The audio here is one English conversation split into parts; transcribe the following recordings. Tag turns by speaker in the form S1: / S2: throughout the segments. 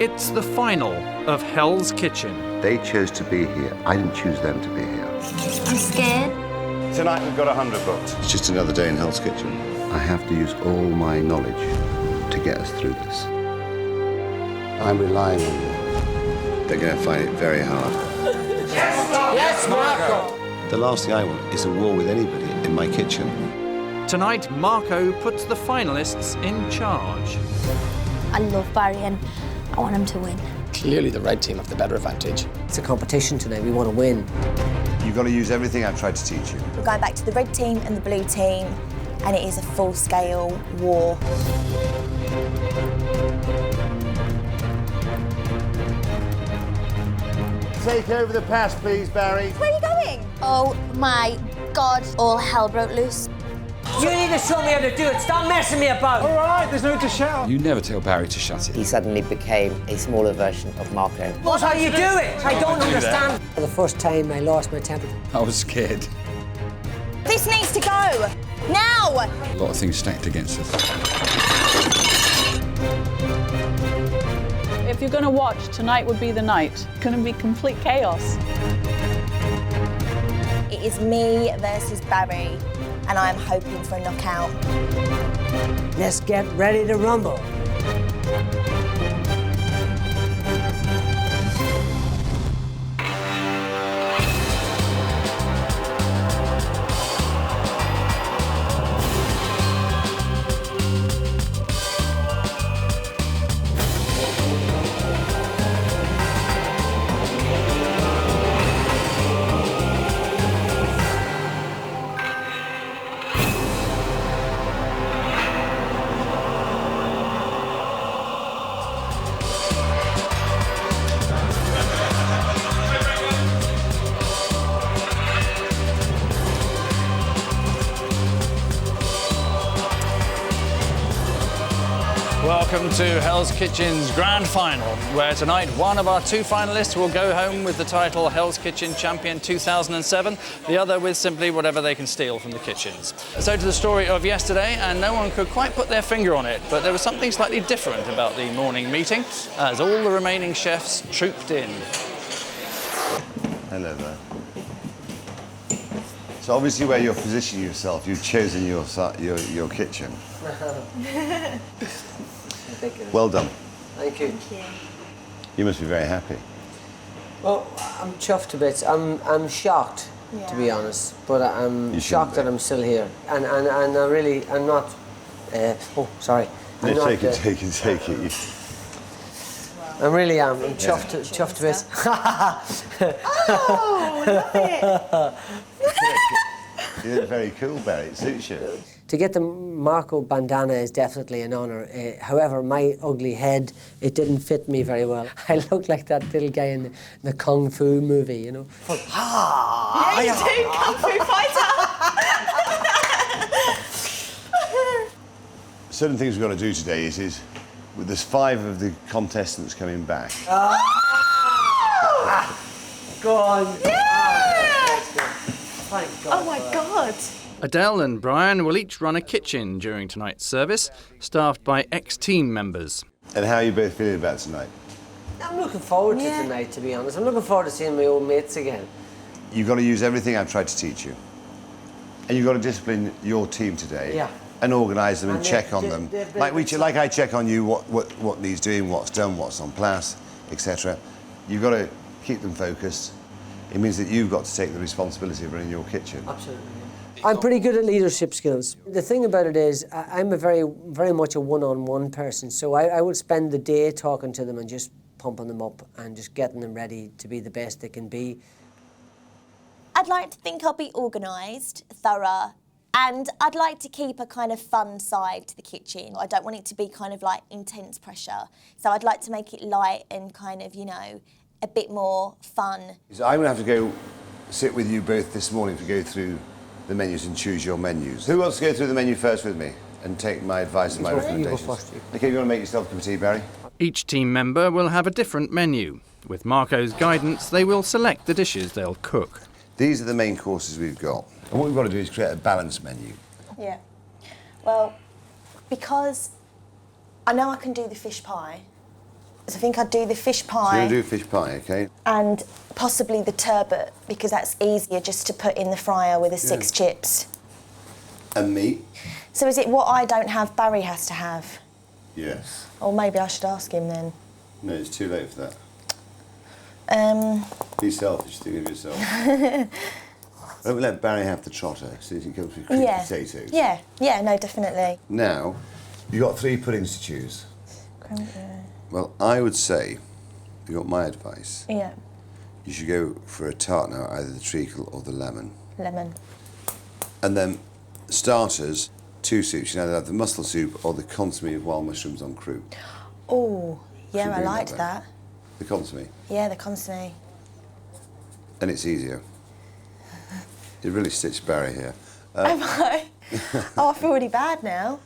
S1: It's the final of Hell's Kitchen.
S2: They chose to be here. I didn't choose them to be here.
S3: I'm scared.
S4: Tonight we've got 100 booked.
S2: It's just another day in Hell's Kitchen. I have to use all my knowledge to get us through this. I'm relying on you. They're going to find it very hard.
S5: Yes, Marco!
S2: The last thing I want is a war with anybody in my kitchen.
S1: Tonight, Marco puts the finalists in charge.
S3: I love Barry and I want him to win.
S5: Clearly the red team have the better advantage.
S6: It's a competition tonight, we want to win.
S4: You've got to use everything I've tried to teach you.
S7: We're going back to the red team and the blue team, and it is a full-scale war.
S4: Take over the pass, please, Barry.
S7: Where are you going?
S3: Oh my God, all hell broke loose.
S6: You need to show me how to do it. Stop messing me about.
S4: All right, there's no need to shout.
S8: You never tell Barry to shut it.
S9: He suddenly became a smaller version of Marco.
S6: What are you doing? I don't understand. For the first time, I lost my temper.
S8: I was scared.
S7: This needs to go. Now!
S8: A lot of things stacked against us.
S10: If you're going to watch, tonight would be the night. It's going to be complete chaos.
S7: It is me versus Barry, and I'm hoping for a knockout.
S6: Let's get ready to rumble.
S1: Welcome to Hell's Kitchen's grand final, where tonight one of our two finalists will go home with the title Hell's Kitchen Champion 2007, the other with simply whatever they can steal from the kitchens. So to the story of yesterday, and no one could quite put their finger on it, but there was something slightly different about the morning meeting, as all the remaining chefs trooped in.
S4: Hello there. So obviously where you're positioning yourself, you've chosen your kitchen. Well done.
S6: Thank you.
S4: You must be very happy.
S6: Well, I'm chuffed a bit. I'm shocked, to be honest, but I'm shocked that I'm still here. And I really, I'm not. Oh, sorry. I'm not,
S4: take it.
S6: I really am. I'm chuffed a bit.
S7: Oh, love it.
S4: You look very cool, Barry. It suits you.
S6: To get the Marco bandana is definitely an honour. However, my ugly head, it didn't fit me very well. I look like that little guy in the Kung Fu movie, you know.
S7: Yeah, you do, Kung Fu fighter.
S4: Certain things we've got to do today is there's 5 of the contestants coming back.
S6: Go on.
S7: Yeah!
S6: Thank God.
S7: Oh my God.
S1: Adele and Brian will each run a kitchen during tonight's service, staffed by ex-team members.
S4: And how are you both feeling about tonight?
S6: I'm looking forward to tonight, to be honest. I'm looking forward to seeing my old mates again.
S4: You've got to use everything I've tried to teach you. And you've got to discipline your team today.
S6: Yeah.
S4: And organise them and check on them.
S6: they've
S4: Like I check on you, what needs doing, what's done, what's on place, etc. You've got to keep them focused. It means that you've got to take the responsibility of running your kitchen.
S6: Absolutely. I'm pretty good at leadership skills. The thing about it is, I'm a very much a one-on-one person, so I would spend the day talking to them and just pumping them up and just getting them ready to be the best they can be.
S7: I'd like to think I'll be organised, thorough, and I'd like to keep a kind of fun side to the kitchen. I don't want it to be kind of like intense pressure, so I'd like to make it light and kind of, you know, a bit more fun.
S4: So I'm going to have to go sit with you both this morning to go through the menus and choose your menus. Who wants to go through the menu first with me and take my advice and my recommendations?
S6: You go first,
S4: OK, you want to make yourself a cup of tea, Barry?
S1: Each team member will have a different menu. With Marco's guidance, they will select the dishes they'll cook.
S4: These are the main courses we've got. And what we've got to do is create a balanced menu.
S7: Yeah. Well, because I know I can do the fish pie, So I think I'd do the fish
S4: So
S7: pie.
S4: you'll do fish pie, okay?
S7: And possibly the turbot, because that's easier just to put in the fryer with the 6 chips.
S4: And meat?
S7: So is it what I don't have, Barry has to have?
S4: Yes.
S7: Or maybe I should ask him then.
S4: No, it's too late for that. Be selfish, think of yourself. Don't let Barry have the trotter, so he comes with cream potatoes.
S7: Yeah, no, definitely.
S4: Now, you've got 3 puddings to choose. Well, I would say, if you want my advice, you should go for a tart now, either the treacle or the lemon.
S7: Lemon.
S4: And then starters, 2 soups. You can either have the mussel soup or the consommé of wild mushrooms en croûte.
S7: Oh, yeah,
S4: Should
S7: I
S4: do
S7: liked
S4: that.
S7: that.
S4: The consommé.
S7: Yeah, the consommé.
S4: And it's easier. You really stitched Barry here.
S7: Am I? Oh, I feel really bad now.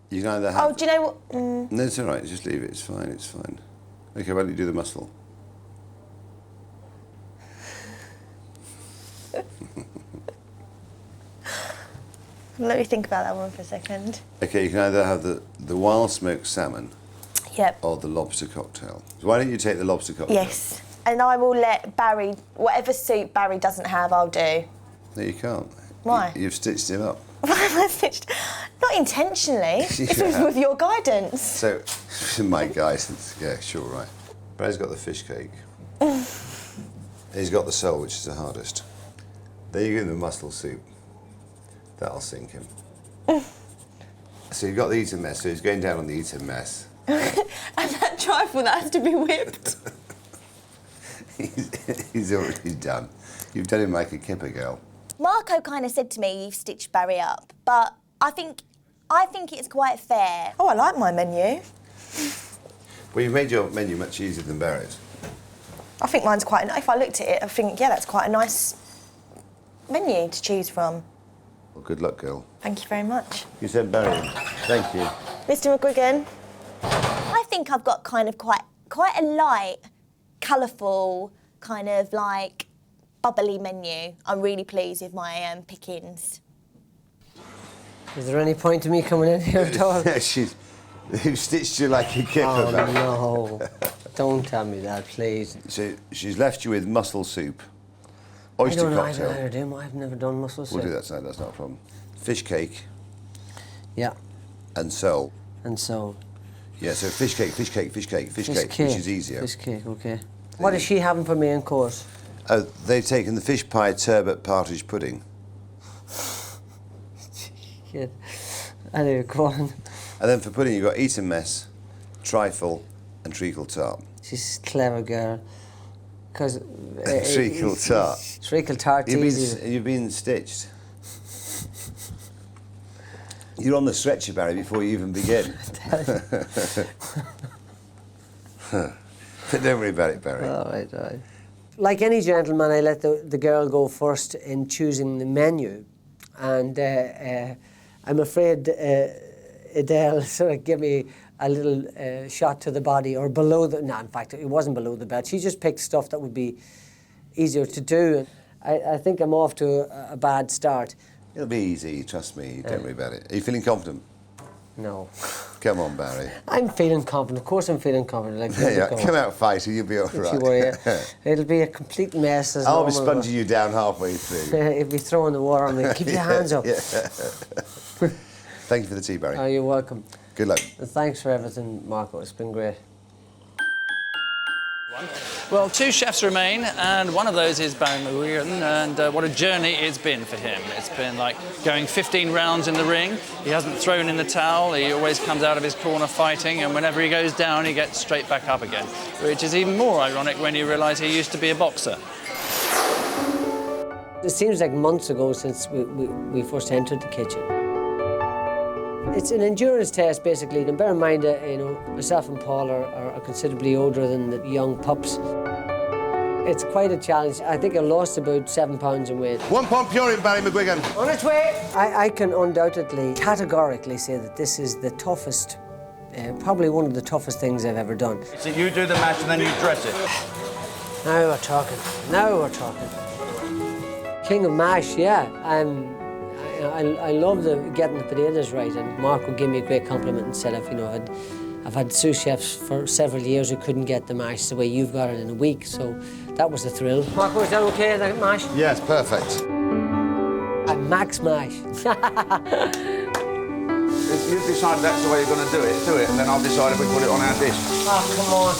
S4: You can either have...
S7: Oh, do you know what?
S4: No, it's all right. Just leave it. It's fine. It's fine. Okay, why don't you do the mussel?
S7: Let me think about that one for a second.
S4: Okay, you can either have the wild smoked salmon
S7: Yep.
S4: or the lobster cocktail. So why don't you take the lobster cocktail?
S7: Yes. And I will let Barry, whatever soup Barry doesn't have, I'll do.
S4: No, you can't.
S7: Why?
S4: You've stitched him up.
S7: Why have I stitched? Not intentionally. It's with your guidance.
S4: So, my guidance. Yeah, sure, right. Barry's got the fish cake. He's got the sole, which is the hardest. There you go, the mussel soup. That'll sink him. So you've got the Eton mess, so he's going down on the Eton mess.
S7: And that trifle that has to be whipped.
S4: He's already done. You've done him like a kipper girl.
S7: Marco kind of said to me, you've stitched Barry up, but I think it's quite fair. Oh, I like my menu.
S4: Well, you've made your menu much easier than Barry's.
S7: I think mine's quite, if I looked at it, I think, yeah, that's quite a nice menu to choose from.
S4: Well, good luck, girl.
S7: Thank you very much.
S4: You said Barry. Thank you.
S7: Mr. McGuigan, I think I've got kind of quite a light, colourful, kind of like bubbly menu. I'm really pleased with my pickings.
S6: Is there any point to me coming in here at all?
S4: She's stitched you like a kipper.
S6: Oh,
S4: Barry.
S6: no. Don't tell me that, please.
S4: So she's left you with mussel soup,
S6: I
S4: oyster
S6: don't know,
S4: cocktail.
S6: I've never done mussel soup.
S4: We'll do that tonight, that's not a problem. Fish cake.
S6: Yeah.
S4: And sole.
S6: And so?
S4: Yeah, so fish cake, which is easier.
S6: Fish cake, OK. What is she having for main course?
S4: They've taken the fish pie turbot partridge pudding.
S6: Yeah. Anyway, go on.
S4: And then for pudding, you've got Eton mess, trifle, and treacle tart.
S6: She's a clever girl. Because...
S4: treacle tart.
S6: Treacle tart easy.
S4: You've been stitched. You're on the stretcher, Barry, before you even begin. Don't worry about it, Barry.
S6: All right. Like any gentleman, I let the girl go first in choosing the menu. And I'm afraid Adele sort of gave me a little shot to the body, or below the... No, in fact, it wasn't below the belt. She just picked stuff that would be easier to do. I think I'm off to a bad start.
S4: It'll be easy, trust me. Don't worry about it. Are you feeling confident?
S6: No.
S4: Come on, Barry.
S6: I'm feeling confident. Of course I'm feeling confident. Like,
S4: Yeah, come out fighting, you'll be all right.
S6: Don't you worry. It'll be a complete mess as
S4: I'll be
S6: normal,
S4: sponging you down halfway through.
S6: If you throw in the water on me, keep your hands up.
S4: Yeah. Thank you for the tea, Barry.
S6: Oh, you're welcome.
S4: Good luck.
S6: And thanks for everything, Marco. It's been great.
S1: Well, 2 chefs remain, and one of those is Barry McGuigan, and what a journey it's been for him. It's been like going 15 rounds in the ring. He hasn't thrown in the towel. He always comes out of his corner fighting, and whenever he goes down, he gets straight back up again, which is even more ironic when you realise he used to be a boxer.
S6: It seems like months ago since we first entered the kitchen. It's an endurance test, basically. And bear in mind that, you know, myself and Paul are considerably older than the young pups. It's quite a challenge. I think I lost about 7 pounds in weight.
S4: 1 pound pure in Barry McGuigan.
S6: On its way! I can undoubtedly, categorically say that this is the toughest, probably one of the toughest things I've ever done.
S11: So you do the mash and then you dress it?
S6: Now we're talking. Now we're talking. King of mash, yeah. I love getting the potatoes right, and Mark would give me a great compliment and said if, you know, I've had sous chefs for several years who couldn't get the mash the way you've got it in a week, so that was a thrill. Marco, is that okay, the mash?
S4: Yes, perfect.
S6: A max mash.
S11: If you decide that's the way you're going to do it, and then I'll decide if we put it on our dish.
S6: Oh, come on.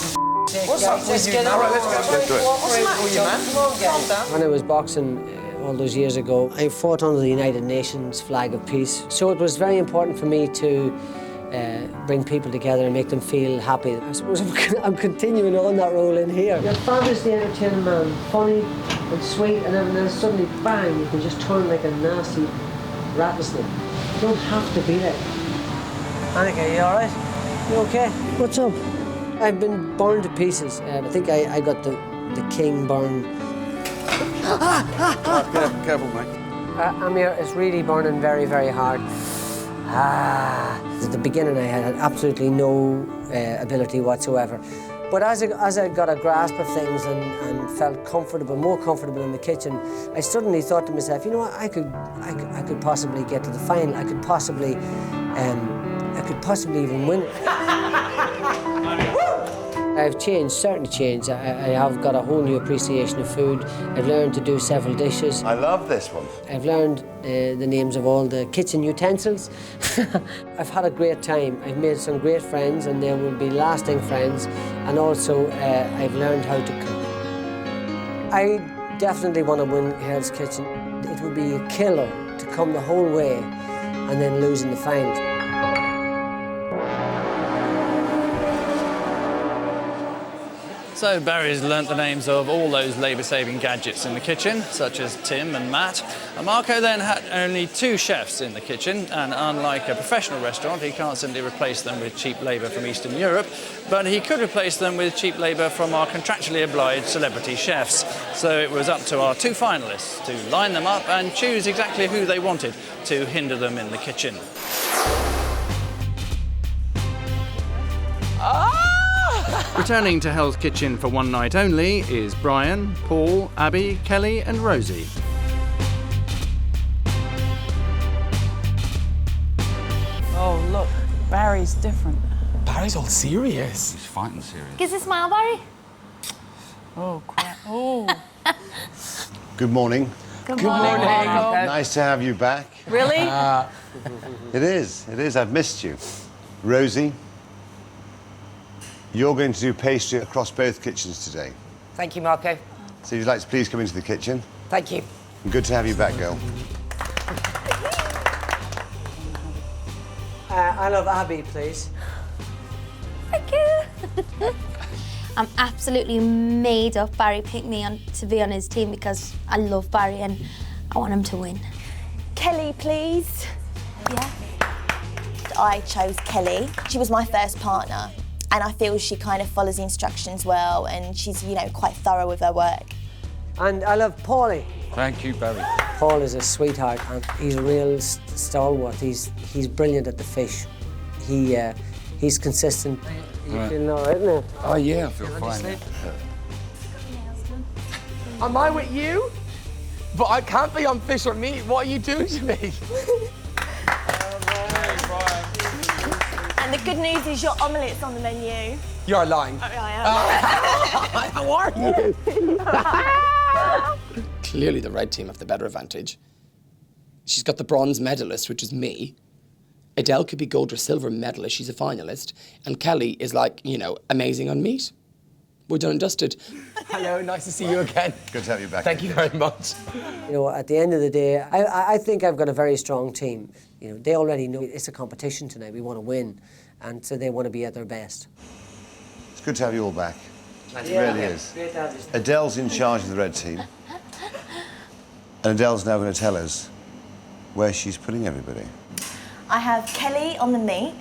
S11: What's up with you now? Right, let's do it. What's the matter with you, man? Calm down.
S6: When I was boxing all those years ago, I fought under the United Nations flag of peace. So it was very important for me to bring people together and make them feel happy. I suppose I'm continuing on that role in here. You're fabulously entertaining man, funny and sweet, and then suddenly, bang, you can just turn like a nasty rattlesnake. You don't have to be there. Anneka, you all right? You okay? What's up? I've been burned to pieces. I think I got the king burn.
S11: Careful, mate.
S6: Amir, it's really burning very, very hard. At the beginning, I had absolutely no ability whatsoever. But as I got a grasp of things and felt comfortable, more comfortable in the kitchen, I suddenly thought to myself, you know what, I could possibly get to the final. I could possibly even win it. I've changed, certainly changed. I have got a whole new appreciation of food. I've learned to do several dishes.
S4: I love this one.
S6: I've learned the names of all the kitchen utensils. I've had a great time. I've made some great friends, and there will be lasting friends. And also, I've learned how to cook. I definitely want to win Hell's Kitchen. It would be a killer to come the whole way and then lose in the finals.
S1: So Barry's learnt the names of all those labour-saving gadgets in the kitchen, such as Tim and Matt. And Marco then had only 2 chefs in the kitchen, and unlike a professional restaurant, he can't simply replace them with cheap labour from Eastern Europe, but he could replace them with cheap labour from our contractually obliged celebrity chefs. So it was up to our 2 finalists to line them up and choose exactly who they wanted to hinder them in the kitchen. Returning to Hell's Kitchen for one night only is Brian, Paul, Abby, Kelly and Rosie.
S10: Oh, look, Barry's different.
S5: Barry's all serious.
S8: He's fighting serious.
S3: Gives a smile, Barry?
S10: Oh, crap. Oh.
S4: Good morning.
S3: Good
S10: morning.
S4: Nice to have you back.
S10: Really?
S4: It is. I've missed you. Rosie, you're going to do pastry across both kitchens today.
S9: Thank you, Marco.
S4: So if you'd like to please come into the kitchen.
S9: Thank you.
S4: Good to have you back, girl.
S6: I love Abby, please.
S3: Thank you. I'm absolutely made up. Barry picked me to be on his team because I love Barry and I want him to win.
S7: Kelly, please.
S3: Yeah.
S7: I chose Kelly. She was my first partner, and I feel she kind of follows the instructions well, and she's, you know, quite thorough with her work.
S6: And I love Paulie.
S8: Thank you, Barry.
S6: Paul is a sweetheart, and he's a real stalwart. He's brilliant at the fish. He's consistent. You feeling all right now?
S8: Oh, yeah, I feel fine.
S5: Am I with you? But I can't be on fish or meat. What are you doing to me?
S7: And the good news is your omelette's on the menu.
S5: You're lying.
S7: Oh, I am.
S5: How are you? Clearly the red team have the better advantage. She's got the bronze medalist, which is me. Adele could be gold or silver medalist, she's a finalist. And Kelly is like, you know, amazing on meat. We're done and dusted. Hello, nice to see you again.
S4: Good to have you back.
S5: Thank you very much.
S6: You know, at the end of the day, I think I've got a very strong team. You know, they already know it's a competition tonight. We want to win, and so they want to be at their best.
S4: It's good to have you all back. It really is.
S6: Great to have you.
S4: Adele's in charge of the red team. And Adele's now going to tell us where she's putting everybody.
S7: I have Kelly on the meat.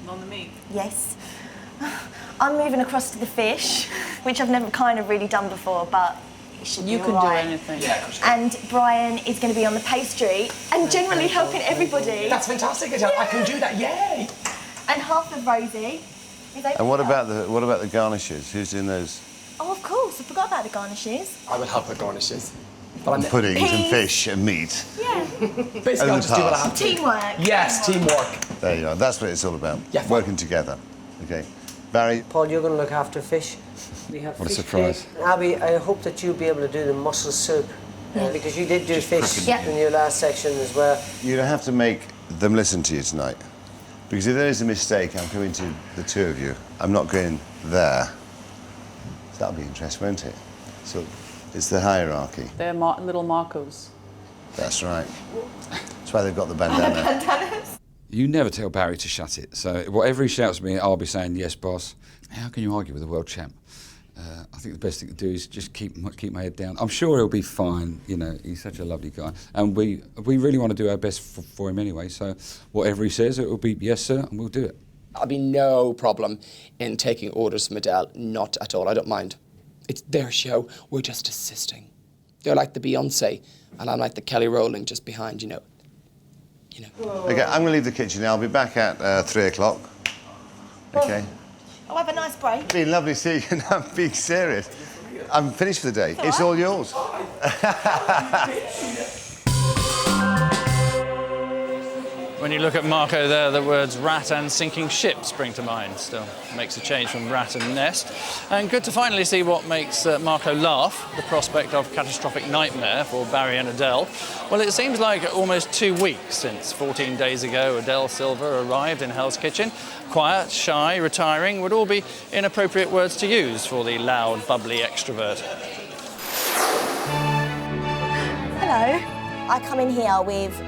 S10: On the meat?
S7: Yes. I'm moving across to the fish, which I've never kind of really done before, but it should be
S10: You can
S7: all
S10: do
S7: right.
S10: anything.
S5: Yeah,
S7: And Brian is going to be on the pastry and generally helping everybody.
S5: That's fantastic, Adele. I can do that, yay!
S7: And half of Rosie is over
S4: And what
S7: there.
S4: about the garnishes? Who's doing those?
S7: Oh, of course, I forgot about the garnishes.
S5: I will help with garnishes. But
S4: And puddings and
S7: Peas.
S4: fish and meat.
S7: Yeah.
S5: basically, I'll just do what I have to.
S7: Teamwork.
S5: Yes, teamwork.
S4: There you are. That's what it's all about.
S5: Yeah, fine.
S4: Working together. Okay. Barry.
S6: Paul, you're going to look after fish. We have
S8: What a
S6: fish
S8: surprise.
S6: cake. Abby, I hope that you'll be able to do the mussel soup. Because you did do fish in your last section as well.
S4: You don't have to make them listen to you tonight. Because if there is a mistake, I'm coming to the two of you. I'm not going there. So that'll be interesting, won't it? So it's the hierarchy.
S10: They're little Marcos.
S4: That's right. That's why they've got the bandana.
S8: You never tell Barry to shut it. So whatever he shouts at me, I'll be saying, yes, boss. How can you argue with a world champ? I think the best thing to do is just keep my head down. I'm sure he'll be fine. You know, he's such a lovely guy. And we really want to do our best for him anyway. So whatever he says, it will be yes, sir, and we'll do it.
S5: I'll be no problem in taking orders from Adele. Not at all. I don't mind. It's their show. We're just assisting. They're like the Beyonce, and I'm like the Kelly Rowling just behind, you know.
S4: Okay, I'm going to leave the kitchen now. I'll be back at 3 o'clock. Okay.
S7: I'll have a nice break.
S4: It's been lovely seeing you. I'm being serious. I'm finished for the day. It's all yours.
S1: When you look at Marco there, the words rat and sinking ship spring to mind. Still makes a change from rat and nest. And good to finally see what makes Marco laugh, the prospect of catastrophic nightmare for Barry and Adele. Well, it seems like almost 2 weeks since 14 days ago Adele Silva arrived in Hell's Kitchen. Quiet, shy, retiring would all be inappropriate words to use for the loud, bubbly extrovert.
S7: Hello. I come in here with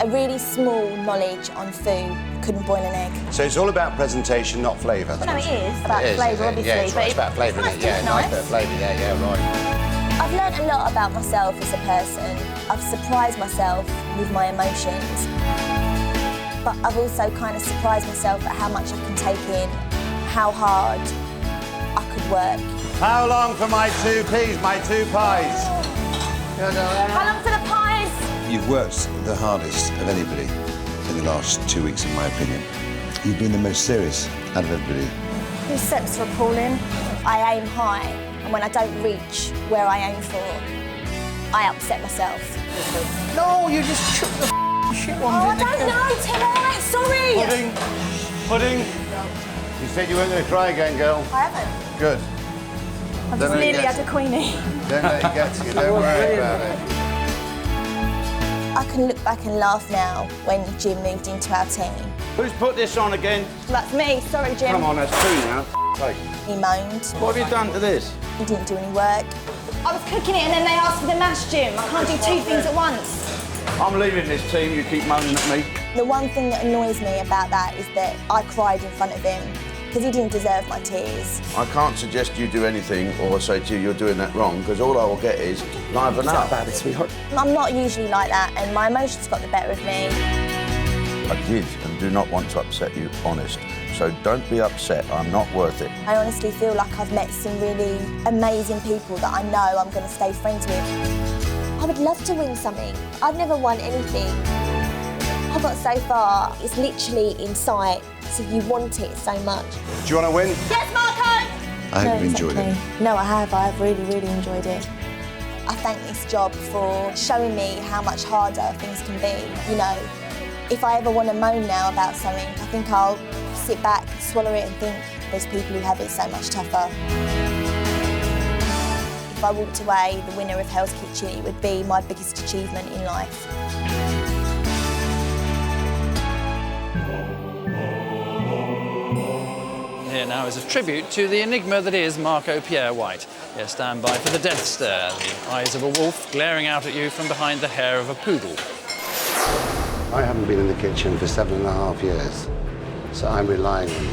S7: a really small knowledge on food. Couldn't boil an egg.
S4: So it's all about presentation, not flavour.
S7: No, it is about flavour, obviously.
S4: Yeah, it's, right. It's about flavour, isn't it? Yeah, nice bit of flavour. Yeah, right.
S7: I've learnt a lot about myself as a person. I've surprised myself with my emotions. But I've also kind of surprised myself at how much I can take in, how hard I could work.
S4: How long for my 2 peas, my 2 pies?
S7: How long for the pies?
S4: You've worked the hardest of anybody in the last 2 weeks, in my opinion. You've been the most serious out of everybody.
S7: These steps are appalling. I aim high, and when I don't reach where I aim for, I upset myself.
S11: No, you just shook the shit one.
S7: Oh, I don't know, Tim, all right, sorry.
S4: Pudding. You said you weren't going to cry again, girl.
S7: I haven't.
S4: Good.
S7: I've just nearly had a queenie.
S4: Don't let it get to you, don't worry about it.
S7: I can look back and laugh now when Jim moved into our team.
S11: Who's put this on again?
S7: That's me, sorry, Jim.
S11: Come on, that's 2 now. Take.
S7: He moaned.
S11: What have you done to this?
S7: He didn't do any work. I was cooking it and then they asked for the mash, Jim. I can't do 2 things at once.
S11: I'm leaving this team, you keep moaning at me.
S7: The one thing that annoys me about that is that I cried in front of him because he didn't deserve my tears.
S12: I can't suggest you do anything or say to you you're doing that wrong, because all I will get is liven up.
S5: It's not bad, sweetheart.
S7: I'm not usually like that, and my emotions got the better of me.
S12: I did and do not want to upset you, honest. So don't be upset, I'm not worth it.
S7: I honestly feel like I've met some really amazing people that I know I'm going to stay friends with. I would love to win something. I've never won anything. I've got so far, it's literally in sight, so you want it so much.
S4: Do you want to win?
S7: Yes, Marco!
S4: I hope you enjoyed it.
S7: No, I have. I've really, really enjoyed it. I thank this job for showing me how much harder things can be. You know, if I ever want to moan now about something, I think I'll sit back, swallow it and think there's people who have it so much tougher. If I walked away the winner of Hell's Kitchen, it would be my biggest achievement in life.
S1: Here now is a tribute to the enigma that is Marco Pierre White. Yes, stand by for the death stare, the eyes of a wolf glaring out at you from behind the hair of a poodle.
S2: I haven't been in the kitchen for 7.5 years, so I'm relying on you.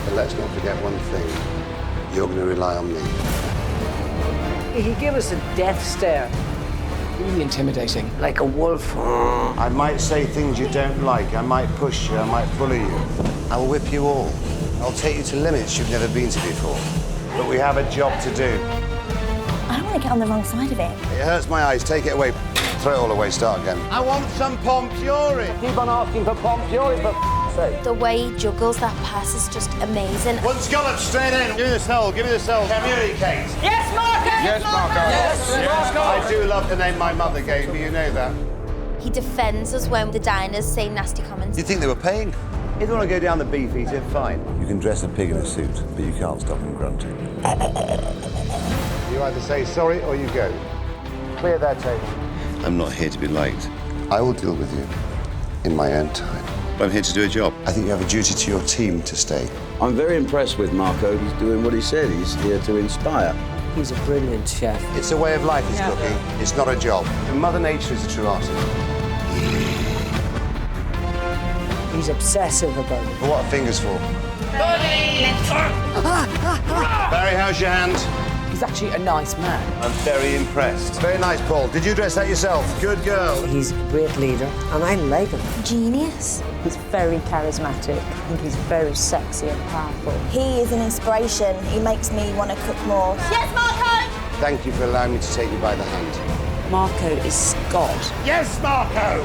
S2: But let's not forget one thing. You're going to rely on me.
S6: He gave us a death stare.
S5: Really intimidating.
S6: Like a wolf.
S4: I might say things you don't like. I might push you. I might bully you. I will whip you all. I'll take you to limits you've never been to before. But we have a job to do.
S7: I don't want to get on the wrong side of it.
S4: It hurts my eyes. Take it away. Throw it all away. Start again. I want some Pompiori.
S11: Keep on asking for Pompiori, for sake.
S3: The way he juggles that pass is just amazing.
S4: One scallop straight in. Give me the cell. Give me the cell. Communicate.
S11: Yes, Marco!
S8: Yes, Marco.
S11: Yes, Marco!
S4: I do love the name my mother gave me. You know that.
S3: He defends us when the diners say nasty comments.
S4: You think they were paying? If you want to go down the beef eater, fine. You can dress a pig in a suit, but you can't stop him grunting.
S2: You either say sorry or you go. Clear that table.
S4: I'm not here to be liked.
S2: I will deal with you in my own time.
S4: I'm here to do a job.
S2: I think you have a duty to your team to stay.
S12: I'm very impressed with Marco. He's doing what he said. He's here to inspire.
S6: He's a brilliant chef.
S2: It's a way of life, is cooking. It's not a job. And Mother Nature is a true artist.
S6: He's obsessive about it.
S2: But what are fingers for? Barry, how's your hand?
S11: He's actually a nice man.
S4: I'm very impressed.
S2: Very nice, Paul. Did you dress that yourself? Good girl.
S6: He's a great leader, and I like him.
S7: Genius.
S10: He's very charismatic. I think he's very sexy and powerful.
S7: He is an inspiration. He makes me want to cook more. Yes, Marco!
S2: Thank you for allowing me to take you by the hand.
S11: Marco is God.
S2: Yes, Marco!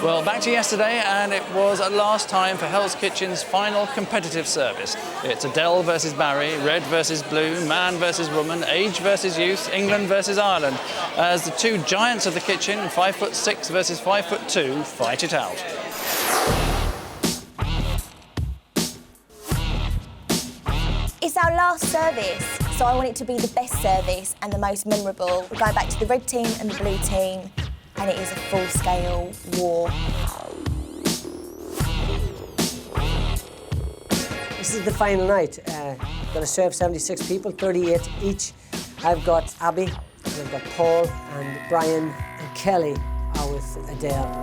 S1: Well, back to yesterday, and it was at last time for Hell's Kitchen's final competitive service. It's Adele versus Barry, red versus blue, man versus woman, age versus youth, England versus Ireland, as the two giants of the kitchen, 5'6" versus 5'2", fight it out.
S7: It's our last service, so I want it to be the best service and the most memorable. We're going back to the red team and the blue team, and it is a full-scale war.
S6: This is the final night. I'm going to serve 76 people, 38 each. I've got Abby, and I've got Paul, and Brian, and Kelly are with Adele.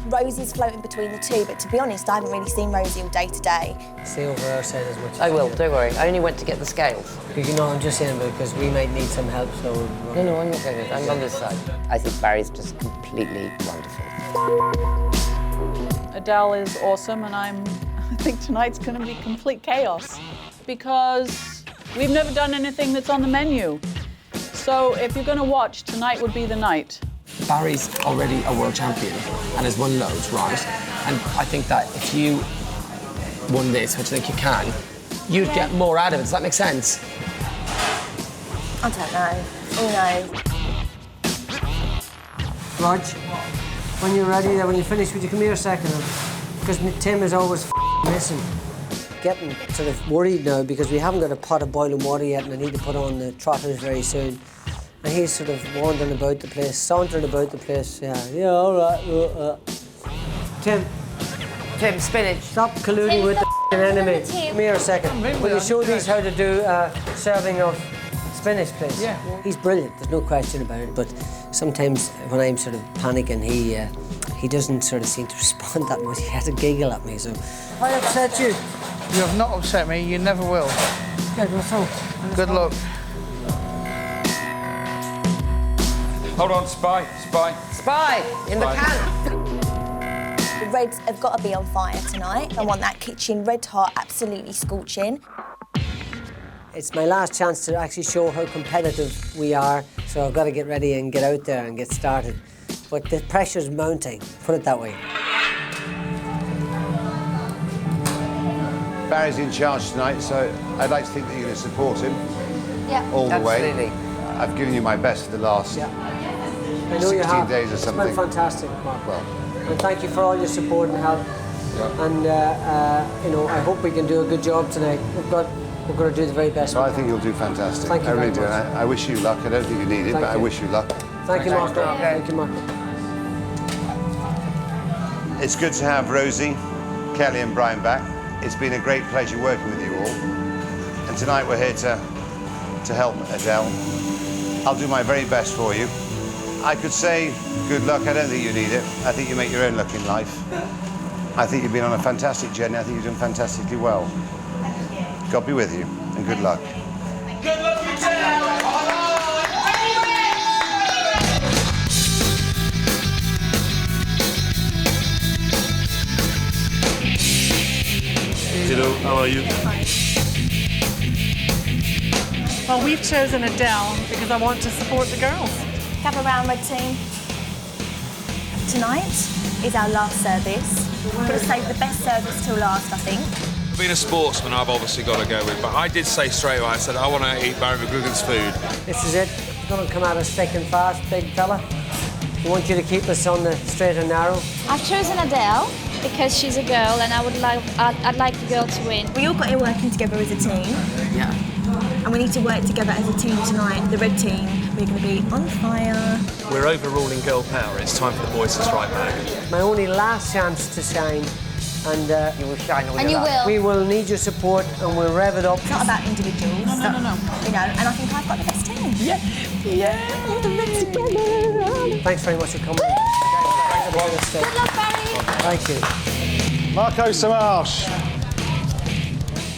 S7: Rosie's floating between the two, but to be honest, I haven't really seen Rosie all day today.
S6: Stay over our side as much as
S11: I will,
S6: you can.
S11: don't worry. I only went to get the scales.
S6: You know, I'm just saying because we might need some help, so...
S11: No, I'm not going to. I'm on this side.
S9: I think Barry's just completely wonderful.
S10: Adele is awesome, and I think tonight's going to be complete chaos because we've never done anything that's on the menu. So if you're going to watch, tonight would be the night.
S5: Barry's already a world champion and has won loads, right? And I think that if you won this, which I think you can, you'd get more out of it. Does that make sense?
S7: I don't know. Who knows?
S6: Rog, when you're ready, when you finish, would you come here a second? Because Tim is always missing. Getting sort of worried now because we haven't got a pot of boiling water yet and I need to put on the trotters very soon. And he's sort of wandering about the place, sauntering about the place. Yeah, all right. Tim,
S11: spinach.
S6: stop colluding with the enemy. Come here a second. Will you show these how to do serving of spinach, please?
S11: Yeah.
S6: He's brilliant, there's no question about it. But sometimes when I'm sort of panicking, he doesn't sort of seem to respond that much. He has a giggle at me, so... If I upset you?
S13: You have not upset me, you never will.
S6: Good, what's wrong?
S13: Good luck.
S8: Hold on, spy.
S11: Spy! In the can!
S7: The reds have got to be on fire tonight. I want that kitchen red hot, absolutely scorching.
S6: It's my last chance to actually show how competitive we are, so I've got to get ready and get out there and get started. But the pressure's mounting, put it that way.
S2: Barry's in charge tonight, so I'd like to think that you're going to support him all the
S11: Absolutely.
S2: way. I've given you my best for the last
S6: I know you
S2: 16
S6: have.
S2: days or something.
S6: It's been fantastic, Mark.
S2: Well,
S6: And thank you for all your support and help. And you know, I hope we can do a good job tonight. We're going to do the very best.
S2: I think you'll do fantastic.
S6: Thank you
S2: I really
S6: very
S2: do.
S6: much.
S2: And I wish you luck. I don't think you need it,
S6: Thank
S2: but I
S6: you.
S2: wish you luck.
S6: Thank you, Mark. Thank you, Mark.
S4: It's good to have Rosie, Kelly and Brian back. It's been a great pleasure working with you all. And tonight we're here to help Adele. I'll do my very best for you. I could say good luck. I don't think you need it. I think you make your own luck in life. I think you've been on a fantastic journey. I think you've done fantastically well. God be with you and good luck.
S11: Good luck, Adele!
S14: Hello, how are you?
S15: Well, we've chosen Adele because I want to support the girls.
S7: Gather round, red team. Tonight is our last service. We're going to save the best service till last, I think.
S14: Being a sportsman, I've obviously got to go with, but I did say straight away, I said, I want to eat Barry McGuigan's food.
S6: This is it. It's going to come out of thick and fast, big fella. I want you to keep us on the straight and narrow.
S16: I've chosen Adele because she's a girl and I'd like the girl to win.
S7: We all got here working together as a team.
S5: Yeah.
S7: And we need to work together as a team tonight. The red team, we're going to be on fire.
S17: We're overruling girl power. It's time for the boys to strike back.
S6: My only last chance to shine, and
S11: you will shine all
S16: And you will.
S6: We will need your support, and we'll rev it up.
S7: It's not about individuals.
S10: No.
S7: You know, and I think I've got the best team.
S10: Yeah.
S7: All the red together.
S6: Thanks very much for coming.
S16: Good luck, Barry.
S6: Thank you.
S18: Marco Samash.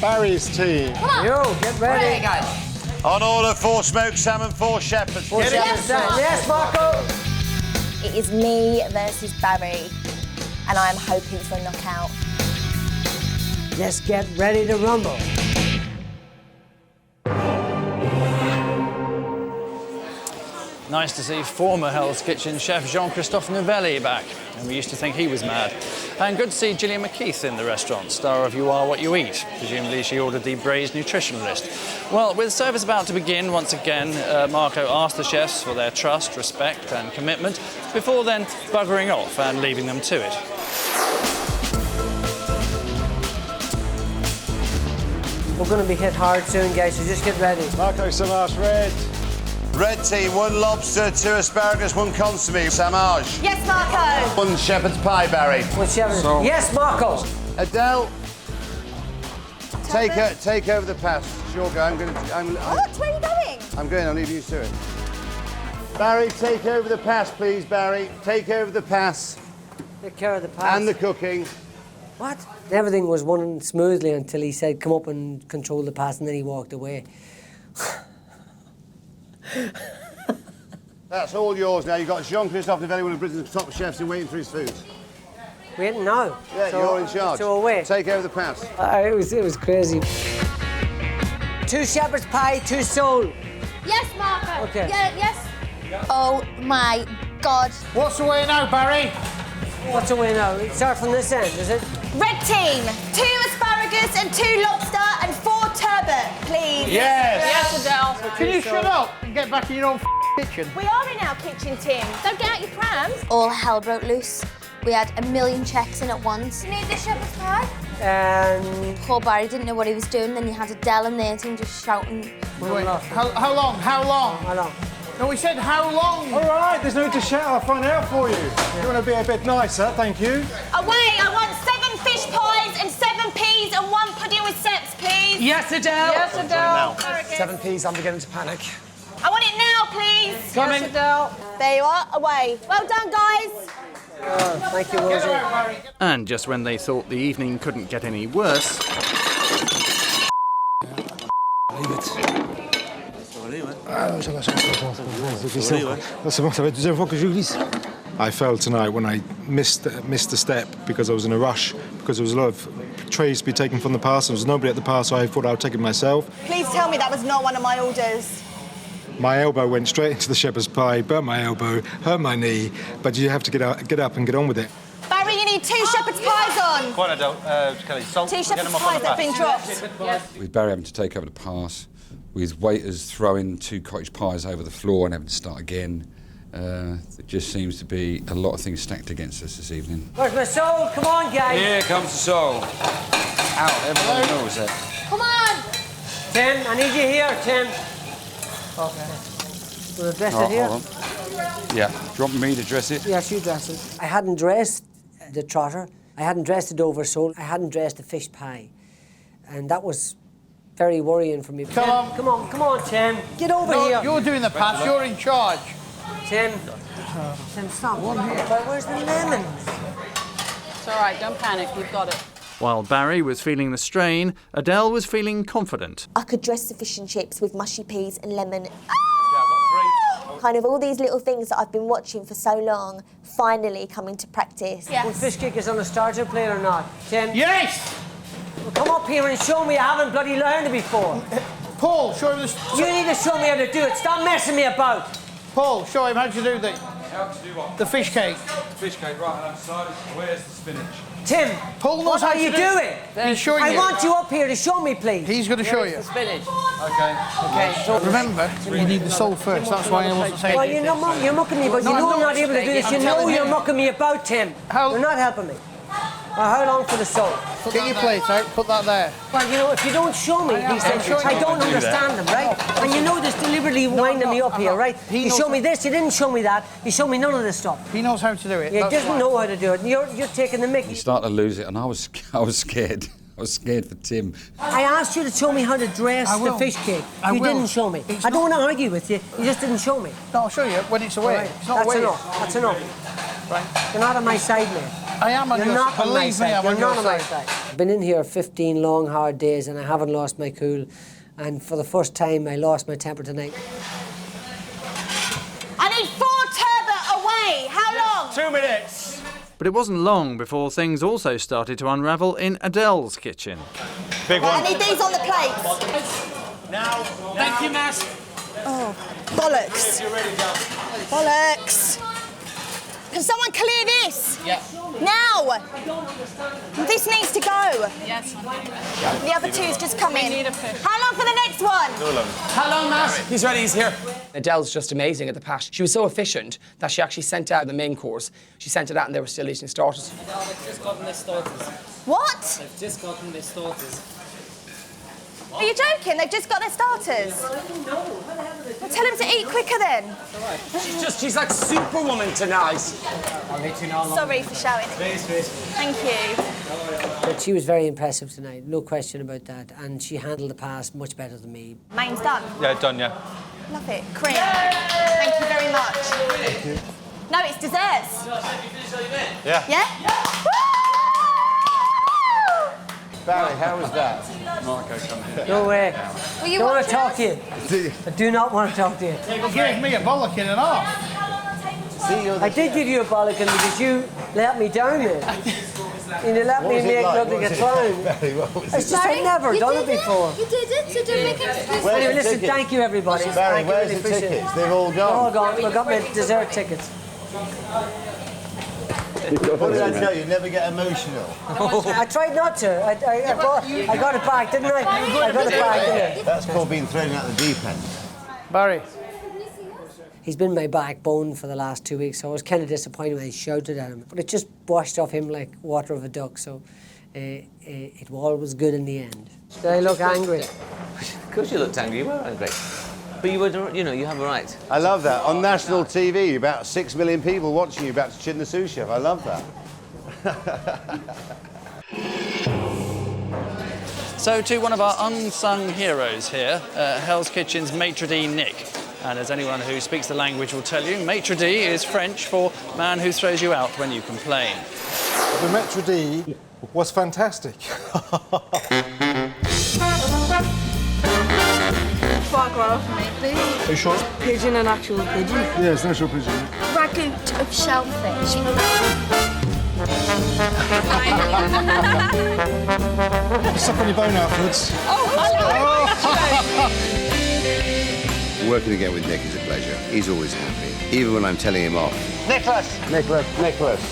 S18: Barry's team.
S16: Come on.
S6: Yo, get ready.
S9: guys.
S4: On order, 4 smoked salmon, 4 shepherds.
S6: Yes, Marco.
S7: It is me versus Barry, and I'm hoping for a knockout.
S6: Let's get ready to rumble.
S1: Nice to see former Hell's Kitchen chef Jean-Christophe Novelli back, and we used to think he was mad. And good to see Gillian McKeith in the restaurant, star of You Are What You Eat. Presumably she ordered the braised nutritionalist. Well, with service about to begin, once again, Marco asked the chefs for their trust, respect and commitment, before then buggering off and leaving them to it.
S6: We're going to be hit hard soon, guys, so just get ready.
S18: Marco Samash, red.
S4: Red team, 1 lobster, 2 asparagus, 1 consomme. Samaj.
S7: Yes, Marco.
S4: 1 shepherd's pie, Barry.
S6: One shepherd's. Yes, Marco.
S4: Adele, take over the pass. It's your go.
S7: What? Where are you going?
S4: I'm going. I'll leave you to it. Barry, take over the pass, please, Barry. Take over the pass.
S6: Take care of the pass.
S4: And the cooking.
S6: What? Everything was running smoothly until he said, come up and control the pass, and then he walked away.
S4: That's all yours now. You've got Jean-Christophe Novelli, one of Britain's top chefs, in waiting for his food.
S6: Waiting now?
S4: Yeah,
S6: so,
S4: you're in charge.
S6: So away.
S4: Take over the pass.
S6: It was crazy. 2 shepherd's pie, 2 sole.
S16: Yes, Marco.
S6: Okay.
S16: Yeah, yes. Oh my God.
S13: What's the way now, Barry?
S6: What's the way now? Start from this end, is it?
S7: Red team, 2 asparagus and 2 lobster and 4 turbot, please.
S10: Yes, Adele.
S13: Can you shut up and get back in your own kitchen?
S7: We are in our kitchen, Tim.
S16: Don't get out your prams. All hell broke loose. We had a million checks in at once. You need the shepherd's pie? Poor Barry didn't know what he was doing, then you had Adele and their team just shouting.
S13: Wait, how long? How long?
S6: How long?
S13: No, we said how long?
S18: All right, there's no need to shout. I'll find out for you. You want to be a bit nicer, thank you.
S7: Away, I want 7 fish pies and 7 peas and 1 pudding with seps, please.
S11: Yes, Adele.
S10: Yes, Adele.
S11: 7 peas, I'm beginning to panic.
S7: I want it now, please.
S10: Coming. Yes, Adele.
S7: There you are, away. Well done, guys.
S6: Thank you, Rosie.
S1: And just when they thought the evening couldn't get any worse...
S18: I fell tonight when I missed a step because I was in a rush, because there was a lot of trays to be taken from the parcel. There was nobody at the parcel, so I thought I would take it myself.
S7: Please tell me that was not one of my orders.
S18: My elbow went straight into the shepherd's pie, burnt my elbow, hurt my knee, but you have to get up and get on with it.
S7: Barry, you need 2 shepherd's pies on.
S14: Go on, Adele. Kelly, salt.
S7: 2 shepherd's pies that have been dropped.
S10: Yes.
S8: With Barry having to take over the pass, with waiters throwing 2 cottage pies over the floor and having to start again, it just seems to be a lot of things stacked against us this evening.
S6: Where's my soul? Come on, guys.
S8: Here comes the soul. Out, everybody knows that.
S16: Come on.
S6: Tim, I need you here, Tim. Okay. Will I dress it here?
S8: Hold on. Yeah. Do you want me to dress it?
S6: Yes, you dress it. I hadn't dressed the trotter. I hadn't dressed the Dover sole. I hadn't dressed the fish pie. And that was very worrying for me.
S13: Come on,
S6: Tim. Get over here.
S13: You're doing the pass. You're in charge.
S6: Tim, stop. Where's the lemons?
S10: It's all right, don't panic, you've got it.
S1: While Barry was feeling the strain, Adele was feeling confident.
S7: I could dress the fish and chips with mushy peas and lemon. Kind of all these little things that I've been watching for so long, finally coming to practice.
S6: Will fish cake is on the starter plate or not? Tim?
S13: Yes!
S6: Well, come up here and show me. I haven't bloody learned it before.
S13: Paul, show him this.
S6: You need to show me how to do it. Stop messing me about.
S13: Paul, show him how to do this.
S14: Help you do what?
S13: The fish cake.
S14: Fish cake, right hand side. Where's the spinach?
S6: Tim,
S13: Paul knows
S6: what
S13: how
S6: are
S13: to
S6: you
S13: do
S6: doing?
S13: He's showing you.
S6: I want you up here to show me, please.
S13: He's going to show you.
S11: The spinach.
S14: Okay.
S6: Okay, so
S13: Remember, you need the sole first. That's why I wasn't saying
S6: well,
S13: it.
S6: you're mucking me, but you know I'm not able to do this. You know you're mucking me about, Tim. You're not helping me. How long for the soul?
S13: Get your plate out, put that there.
S6: Well, you know, if you don't show me these things, I don't understand them, right? And you know this deliberately winding me up here, right? You show me this, you didn't show me that, you show me none of this stuff.
S13: He knows how to do it.
S6: He doesn't know how to do it. You're taking the mickey.
S8: You start to lose it, and I was scared. I was scared for Tim.
S6: I asked you to show me how to dress the fish cake. You didn't show me. I don't want to argue with you. You just didn't show me.
S13: No, I'll show you when it's away.
S6: Right.
S13: It's not
S6: That's
S13: away.
S6: enough. That's enough.
S13: Right.
S6: You're not on my side, mate.
S13: I am on your side. Believe me, I'm on your side.
S6: I've been in here 15 long, hard days and I haven't lost my cool. And for the first time, I lost my temper tonight.
S7: I need 4 turbot away. How long?
S1: 2 minutes. But it wasn't long before things also started to unravel in Adele's kitchen.
S14: Big
S7: I need these on the plates.
S14: Now.
S11: Thank you, Mass.
S7: Oh, bollocks. Bollocks. Can someone clear this?
S11: Yeah.
S7: Now! This needs to go.
S10: Yes.
S7: The other two's just come in.
S10: need a fish.
S7: How long for the next one?
S11: How long, Mass?
S5: He's ready, he's here. Adele's just amazing at the pat. She was so efficient that she actually sent out the main course. She sent it out and they were still eating starters.
S11: They've just gotten their starters.
S7: What?
S11: They've just gotten their starters.
S7: Are you joking? They've just got their starters. Well, tell them to eat quicker then.
S11: She's like Superwoman tonight. I'll let you know how long.
S7: Sorry for shouting. Thank you.
S6: But she was very impressive tonight, no question about that. And she handled the pass much better than me.
S7: Main's done.
S14: Yeah, done, yeah.
S7: Love it. Cream. Thank you very much.
S14: Thank you.
S7: No, it's desserts.
S14: Yeah.
S7: Yeah?
S4: Barry, how was that?
S14: Marco, come here.
S6: No way.
S7: Will you
S6: Don't want
S7: watch
S6: to talk to you. I do not want to talk to you.
S13: You gave me a bollocking and half.
S6: I did give you a bollocking because you let me down there. You let me make look like a clown. It's just I've never done it before.
S16: You did it, so don't make excuses.
S6: Anyway, listen, thank you everybody.
S4: Barry,
S6: Thank you,
S4: where's
S6: really
S4: the
S6: appreciate
S4: tickets?
S6: it.
S4: They've all
S6: They're all
S4: gone.
S6: gone. We've got my dessert tickets.
S4: What did I tell you? Never get emotional.
S6: I tried not to. I got it back, didn't I? I got it back, didn't I?
S4: That's called being thrown out the deep end.
S13: Barry.
S6: He's been my backbone for the last 2 weeks, so I was kind of disappointed when I shouted at him. But it just washed off him like water of a duck, so it all was good in the end. Did I look angry?
S11: Of course you looked angry. You were angry. But you were, you know, you have a right.
S4: I love that. On national TV, about 6 million people watching you about to chin the sous chef. I love that.
S1: So to one of our unsung heroes here, Hell's Kitchen's maitre d' Nick. And as anyone who speaks the language will tell you, maitre d' is French for man who throws you out when you complain.
S18: The maitre d' was fantastic.
S16: Foie gras for me, please.
S18: Are you sure?
S16: Pigeon and actual pigeon.
S18: Yeah, it's an actual pigeon.
S16: Ragout of shellfish.
S18: Suck on your bone afterwards.
S4: Working again with Nick is a pleasure. He's always happy, even when I'm telling him off.
S13: Nicholas.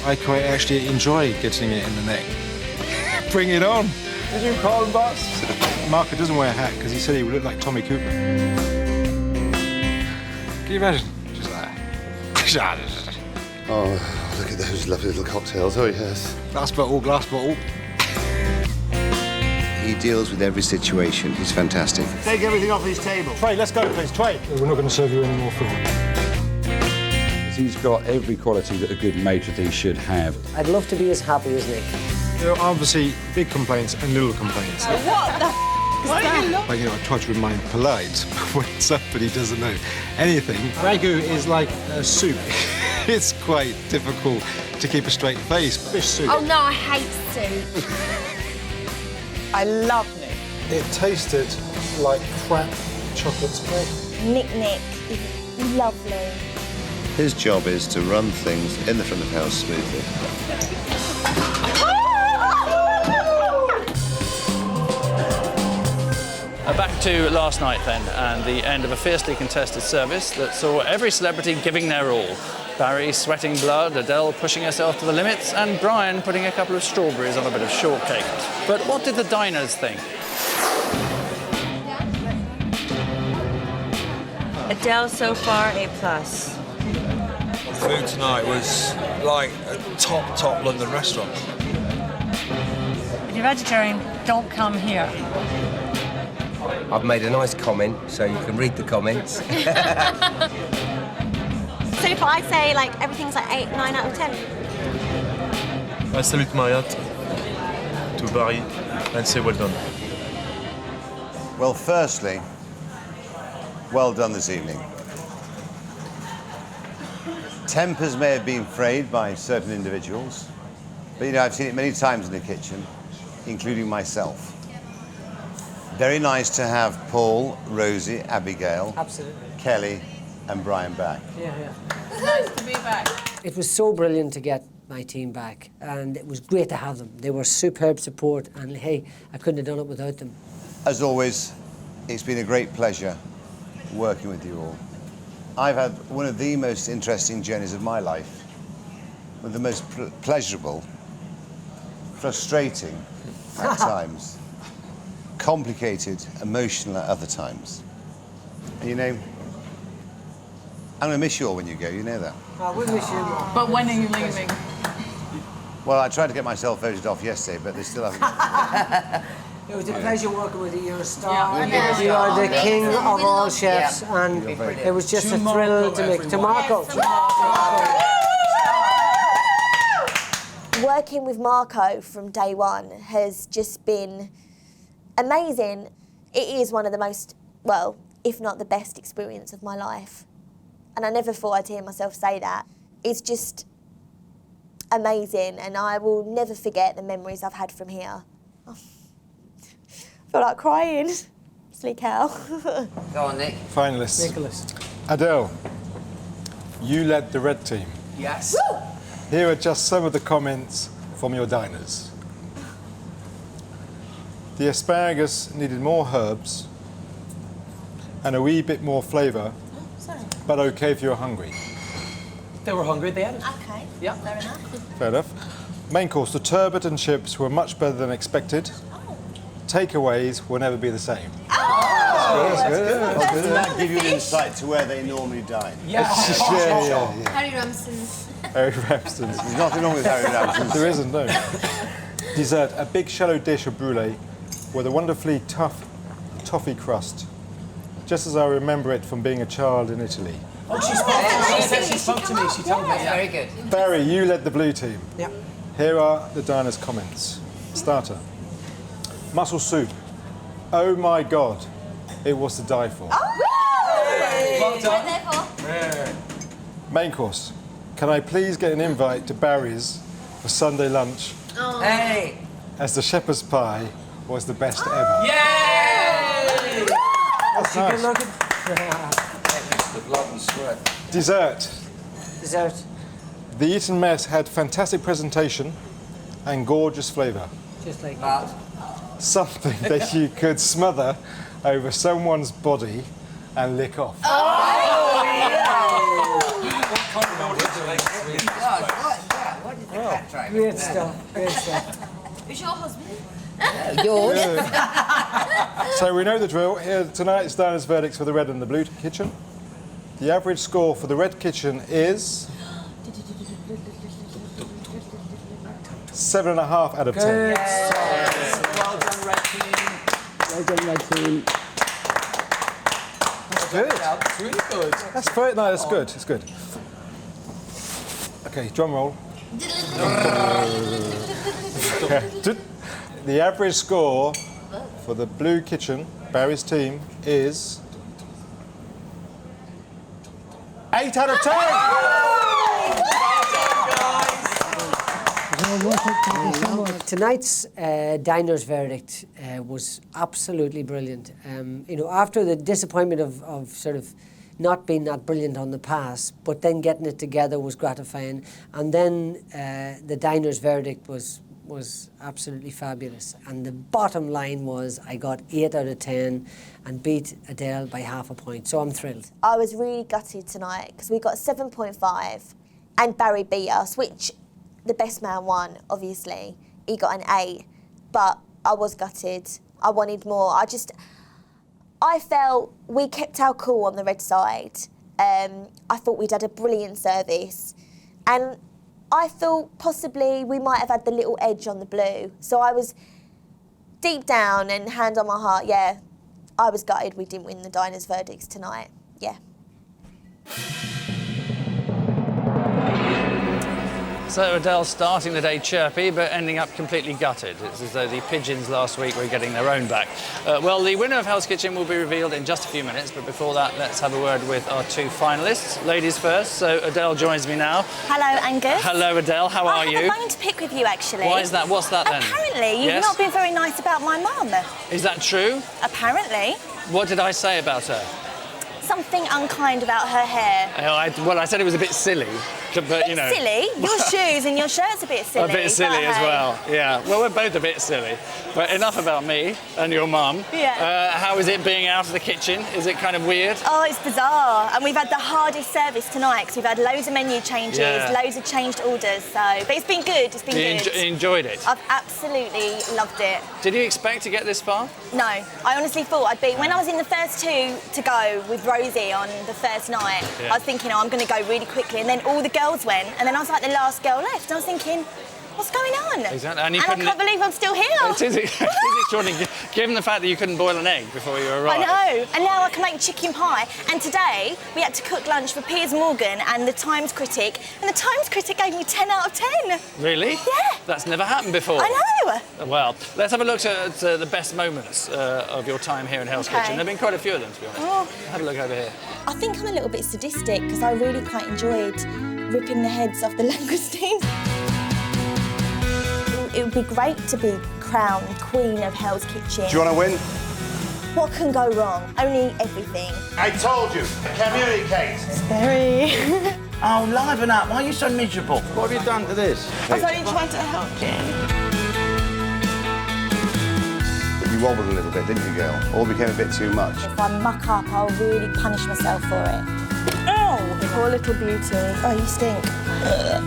S18: I quite actually enjoy getting it in the neck. Bring it on.
S4: Did you call him boss?
S18: Marco doesn't wear a hat because he said he would look like Tommy Cooper. Can you imagine? Just like that.
S2: Oh, look at those lovely little cocktails. Oh, yes.
S18: Glass bottle, glass bottle.
S4: He deals with every situation. He's fantastic.
S13: Take everything off his table.
S18: Trey, let's go, please. Trey. We're not going to serve you any more food.
S8: He's got every quality that a good maitre d' should have.
S6: I'd love to be as happy as Nick.
S18: There are obviously big complaints and little complaints.
S7: What the f*** is that?
S18: Like, you know, I try to remain polite when somebody doesn't know anything. Ragu is like a soup. It's quite difficult to keep a straight face. Fish soup.
S16: Oh no, I hate soup.
S10: I love Nick.
S18: It tasted like crap chocolate spread.
S7: Nick is lovely.
S4: His job is to run things in the front of house smoothly.
S1: Back to last night then, and the end of a fiercely contested service that saw every celebrity giving their all. Barry sweating blood, Adele pushing herself to the limits, and Brian putting a couple of strawberries on a bit of shortcake. But what did the diners think?
S19: Adele so far, A+.
S14: Food tonight was like a top London restaurant.
S15: If you're vegetarian, don't come here.
S11: I've made a nice comment, so you can read the comments.
S7: So if I say like everything's like 8, 9 out of 10.
S17: I salute Marriott to Barry and say well done.
S4: Well, firstly, well done this evening. Tempers may have been frayed by certain individuals, but you know, I've seen it many times in the kitchen, including myself. Very nice to have Paul, Rosie, Abigail, Kelly, and Brian back.
S6: Yeah.
S10: Nice to be back.
S6: It was so brilliant to get my team back, and it was great to have them. They were superb support, and hey, I couldn't have done it without them.
S4: As always, it's been a great pleasure working with you all. I've had one of the most interesting journeys of my life, one of the most pleasurable, frustrating at times, complicated, emotional at other times. And you know, I'm going to miss you all when you go, you know that.
S6: I will miss you.
S10: But when are you leaving?
S4: Well, I tried to get myself voted off yesterday, but they still haven't.
S6: It was a pleasure working with you. You're a star. You are the king of all chefs, and it was just a thrill to make. To Marco.
S7: Working with Marco from day one has just been amazing. It is one of the most, well, if not the best experience of my life. And I never thought I'd hear myself say that. It's just amazing, and I will never forget the memories I've had from here. I feel like crying. Sleek hell.
S11: Go on, Nick.
S18: Finalists.
S6: Nicholas.
S18: Adele, you led the red team.
S11: Yes.
S7: Woo!
S18: Here are just some of the comments from your diners. The asparagus needed more herbs and a wee bit more flavour, but okay if you're hungry.
S11: They were hungry, they had it.
S7: Okay,
S11: yeah.
S7: Fair enough.
S18: Fair enough. Main course, the turbot and chips were much better than expected. Takeaways will never be the same.
S4: That's good. Doesn't that give you an insight to where they normally dine?
S18: Yeah.
S16: Harry Ramsden's.
S18: Harry Ramsden's.
S4: There's nothing wrong with Harry Ramsden's.
S18: There isn't, no. Dessert, a big shallow dish of brulee with a wonderfully tough toffee crust, just as I remember it from being a child in Italy.
S11: Oh, she spoke to me. She told me. Very good.
S18: Barry, you led the blue team.
S6: Yeah.
S18: Here are the diners' comments. Starter. Mussel soup. Oh my God, it was to die for.
S11: Well done.
S18: Main course. Can I please get an invite to Barry's for Sunday lunch?
S11: Oh. Hey.
S18: As the shepherd's pie was the best ever.
S11: Yay!
S18: That's nice.
S6: Good looking.
S4: The blood and sweat.
S18: Dessert.
S6: Dessert.
S18: The Eton Mess had fantastic presentation and gorgeous flavour.
S6: Just like that.
S18: Something that you could smother over someone's body and lick off.
S6: Great stuff. Great stuff.
S16: Who's your husband?
S6: Yours.
S18: So we know the drill. Here tonight's diners' verdicts for the red and the blue kitchen. The average score for the red kitchen is 7.5 out of 10.
S5: Well done, red team. Well done, red team.
S18: That's good.
S11: That's really good.
S18: That's very nice. That's good. It's good. Okay, drum roll. The average score for the blue kitchen, Barry's team, is 8 out of 10.
S6: Tonight's diner's verdict was absolutely brilliant. You know, after the disappointment of sort of not being that brilliant on the pass, but then getting it together was gratifying. And then the diner's verdict was absolutely fabulous. And the bottom line was I got 8 out of 10 and beat Adele by half a point. So I'm thrilled.
S7: I was really gutted tonight because we got 7.5 And Barry beat us, which the best man won, obviously. He got an 8, but I was gutted. I wanted more. I felt we kept our cool on the red side. I thought we'd had a brilliant service. And I thought possibly we might have had the little edge on the blue. So I was deep down and hand on my heart, yeah, I was gutted we didn't win the diners' verdicts tonight. Yeah.
S1: So Adele starting the day chirpy, but ending up completely gutted. It's as though the pigeons last week were getting their own back. Well, the winner of Hell's Kitchen will be revealed in just a few minutes, but before that, let's have a word with our 2 finalists. Ladies first, so Adele joins me now.
S7: Hello, Angus.
S1: Hello, Adele, how are you?
S7: I have a bone to pick with you, actually.
S1: Why is that? What's that then?
S7: Apparently, you've not been very nice about my mum.
S1: Is that true?
S7: Apparently.
S1: What did I say about her?
S7: Something unkind about her hair.
S1: Well, I said it was a bit silly, but you know.
S7: Silly? Your shoes and your shirt's a bit silly.
S1: A bit silly as well, yeah. Well, we're both a bit silly. But enough about me and your mum.
S7: Yeah.
S1: How is it being out of the kitchen? Is it kind of weird?
S7: Oh, it's bizarre. And we've had the hardest service tonight because we've had loads of menu changes, loads of changed orders. But it's been good. It's been good.
S1: You enjoyed it?
S7: I've absolutely loved it.
S1: Did you expect to get this far?
S7: No. I honestly thought I'd be... When I was in the first 2 to go with Rosie on the first night, I was thinking, oh, I'm going to go really quickly. And then all the girls went. And then I was like the last girl left. And I was thinking, what's going on?
S1: Exactly.
S7: And I can't believe I'm still here.
S1: It is extraordinary, given the fact that you couldn't boil an egg before you arrived.
S7: I know. And now I can make chicken pie. And today, we had to cook lunch for Piers Morgan and the Times Critic. And the Times Critic gave me 10 out of 10.
S1: Really?
S7: Yeah.
S1: That's never happened before.
S7: I know.
S1: Well, let's have a look at the best moments of your time here in Hell's Kitchen. There have been quite a few of them, to be honest.
S7: Oh.
S1: Have a look over here.
S7: I think I'm a little bit sadistic because I really quite enjoyed ripping the heads off the langoustines. It would be great to be crowned Queen of Hell's Kitchen.
S12: Do you want to win?
S7: What can go wrong? Only everything.
S12: I told you, communicate.
S7: It's very...
S11: Oh, liven up. Why are you so miserable?
S12: What have you done to this?
S7: I was only trying to help you.
S4: You wobbled a little bit, didn't you, girl? All became a bit too much.
S7: If I muck up, I'll really punish myself for it. Oh, poor little beauty. Oh, you stink.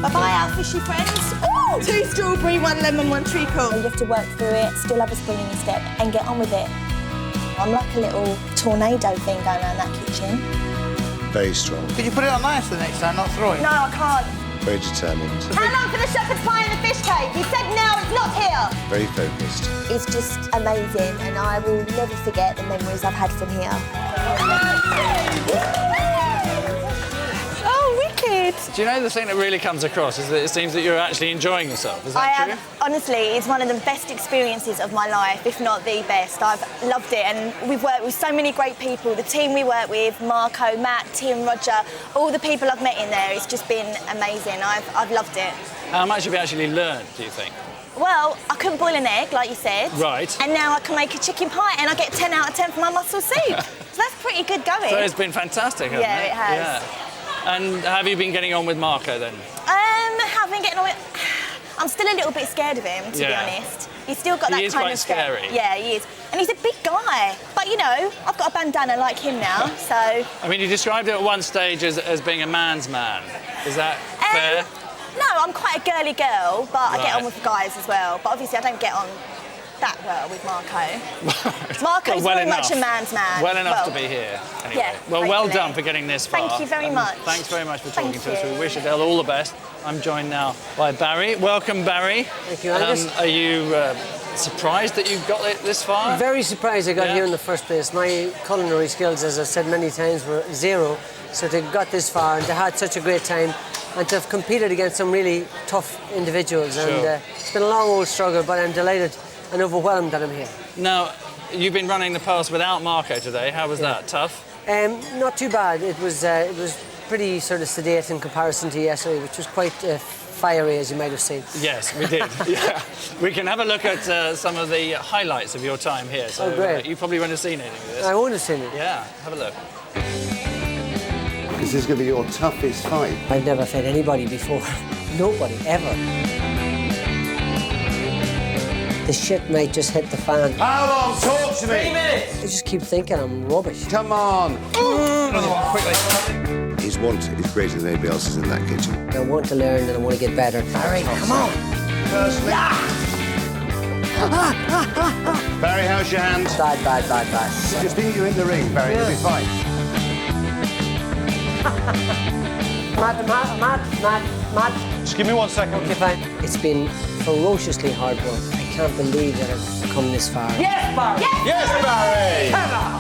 S7: Bye-bye, our fishy friends. Oh, 2 strawberry, 1 lemon, 1 treacle. You have to work through it, still have a spring in your step, and get on with it. I'm like a little tornado thing going around that kitchen.
S4: Very strong.
S11: Could you put it on ice the next time, not throw it?
S7: No, I can't.
S4: Very determined.
S7: How long for the shepherd's pie and the fish cake? He said now, it's not here.
S4: Very focused.
S7: It's just amazing, and I will never forget the memories I've had from here. Oh, wicked!
S1: Do you know the thing that really comes across is that it seems that you're actually enjoying yourself? Is that true?
S7: Honestly, it's one of the best experiences of my life, if not the best. I've loved it, and we've worked with so many great people. The team we work with, Marco, Matt, Tim, Roger, all the people I've met in there, it's just been amazing. I've loved it.
S1: How much have you actually learned, do you think?
S7: Well, I couldn't boil an egg, like you said.
S1: Right.
S7: And now I can make a chicken pie, and I get 10 out of 10 for my mussel soup. So that's pretty good going.
S1: So it's been fantastic, hasn't
S7: Yeah,
S1: it?
S7: it has.
S1: Yeah. And have you been getting on with Marco then?
S7: Have been getting on with... I'm still a little bit scared of him, to be honest. He's still got that kind of...
S1: He is quite scary.
S7: Yeah, he is. And he's a big guy. But, you know, I've got a bandana like him now, so...
S1: I mean, you described it at one stage as being a man's man. Is that fair?
S7: No, I'm quite a girly girl, but I get on with guys as well. But obviously I don't get on that well with Marco. Marco's very much a man's man.
S1: Well enough to be here, anyway.
S7: Yeah,
S1: well done for getting this far.
S7: Thank you very much.
S1: Thanks very much for talking to us. We wish Adele all the best. I'm joined now by Barry. Welcome, Barry.
S6: Thank you, Angus.
S1: Are you surprised that you got it this far?
S6: Very surprised I got here in the first place. My culinary skills, as I've said many times, were 0. So they got this far and they had such a great time. And to have competed against some really tough individuals.
S1: Sure.
S6: And it's been a long old struggle, but I'm delighted and overwhelmed that I'm here.
S1: Now, you've been running the past without Marco today. How was that? Tough?
S6: Not too bad. It was pretty sort of sedate in comparison to yesterday, which was quite fiery, as you might have seen.
S1: Yes, we did. Yeah. We can have a look at some of the highlights of your time here. So,
S6: great.
S1: You probably won't have seen anything of this.
S6: I won't have seen it.
S1: Yeah, have a look.
S2: This is going to be your toughest fight.
S6: I've never fed anybody before. Nobody, ever. The shit might just hit the fan.
S12: How long? Talk to me!
S11: 3 minutes!
S6: I just keep thinking I'm rubbish.
S2: Come on!
S1: Another one, quickly.
S2: He's
S4: Barry's want is greater than anybody else's in that kitchen.
S6: I want to learn and I want to get better.
S2: Barry, come on. Firstly. Barry, how's your hand?
S6: Bad.
S2: Just think you're in the ring, Barry. You'll be fine.
S6: Matt.
S18: Just give me 1 second.
S6: Okay, fine. It's been ferociously hard work. I can't believe that I've come this far.
S11: Yes, Barry!
S18: Yes, Barry!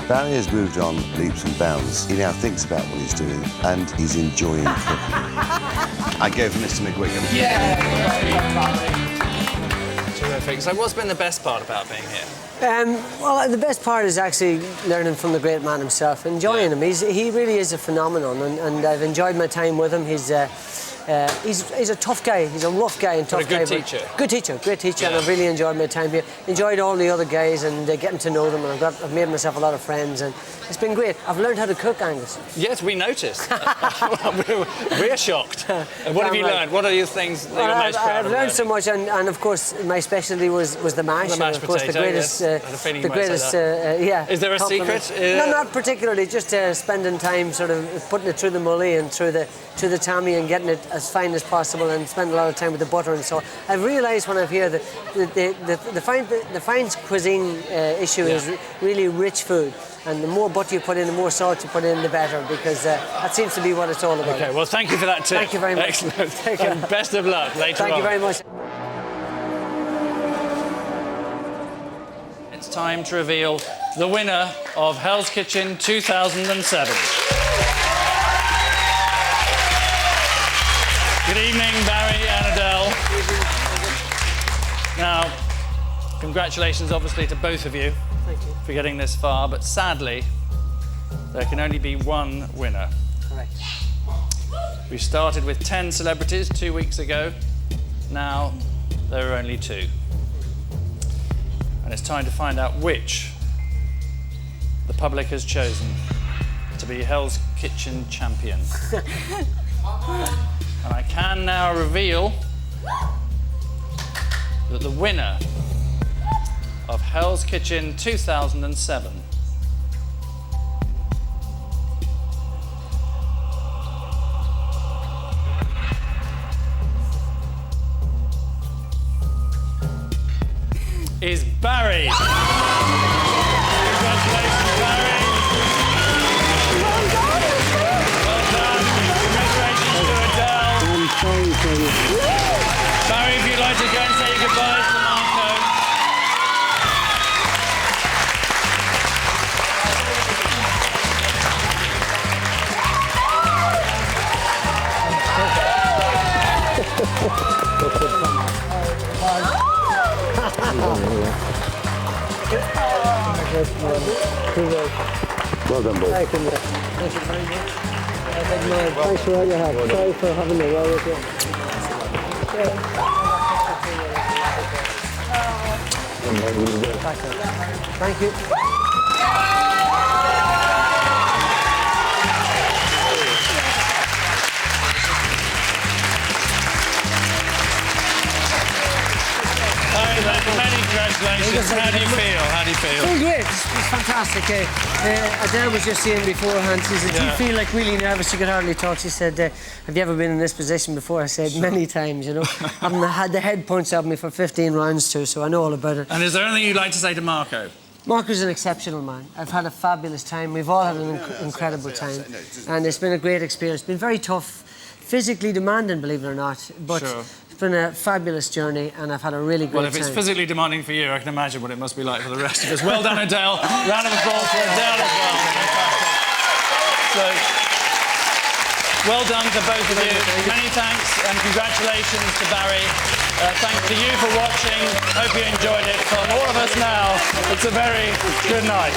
S4: Barry has moved on leaps and bounds. He now thinks about what he's doing and he's enjoying cooking. I go for Mr. McGuigan.
S1: Terrific. So what's been the best part about being here?
S6: Well, the best part is actually learning from the great man himself, enjoying him. He really is a phenomenon, and I've enjoyed my time with him. He's a tough guy. He's a rough guy and tough guy.
S1: But a good teacher.
S6: Good teacher, great teacher, and I've really enjoyed my time here. Enjoyed all the other guys and getting to know them, and I've made myself a lot of friends, and it's been great. I've learned how to cook, Angus.
S1: Yes, we noticed. We're shocked. What have you learned? What are your things that you're most proud of?
S6: I've learned so much, and of course, my specialty was the mash.
S1: The mashed
S6: of course,
S1: potato,
S6: the greatest,
S1: yes. I had a feeling you
S6: the
S1: might
S6: greatest,
S1: say
S6: yeah.
S1: Is there a
S6: compliment.
S1: secret?
S6: No, not particularly. Just spending time sort of putting it through the mully and through the tammy and getting it as fine as possible, and spend a lot of time with the butter and so on. I've realised when I've here that the fine cuisine issue is really rich food. And the more butter you put in, the more salt you put in, the better, because that seems to be what it's all about.
S1: Okay, well, thank you for that tip.
S6: Thank you very much.
S1: Excellent. And best of luck later on.
S6: Thank you very much.
S1: It's time to reveal the winner of Hell's Kitchen 2007. Good evening, Barry and Adele. Now, congratulations, obviously, to both of you.
S6: Thank you.
S1: For getting this far, but sadly, there can only be one winner.
S6: Correct.
S1: We started with 10 celebrities 2 weeks ago. Now, there are only 2. And it's time to find out which the public has chosen to be Hell's Kitchen champion. And I can now reveal that the winner of Hell's Kitchen 2007 is Barry. Congratulations, Barry. Well done. Congratulations to Adele. Barry, if you'd like to go and say your goodbyes to Marco.
S4: Well done, boys.
S6: Thank you very much. Thanks for all your help. Sorry for having the row with you. Thank you.
S1: Many congratulations. How do you feel? How do you feel?
S6: Feel great. It's fantastic. Adele was just saying beforehand, she said, do you feel like really nervous? She could hardly talk. She said, have you ever been in this position before? I said, many times, you know. I've had the head punched at me for 15 rounds too, so I know all about it.
S1: And is there anything you'd like to say to Marco?
S6: Marco's an exceptional man. I've had a fabulous time. We've all had an incredible time. And it's been a great experience. It's been very tough, physically demanding, believe it or not. But it's been a fabulous journey, and I've had a really great time.
S1: Well, if it's physically demanding for you, I can imagine what it must be like for the rest of us. Well done, Adele. Round of applause for Adele as well. So, well done to both of you. Many thanks and congratulations to Barry. Thanks to you for watching. Hope you enjoyed it. From all of us now, it's a very good night.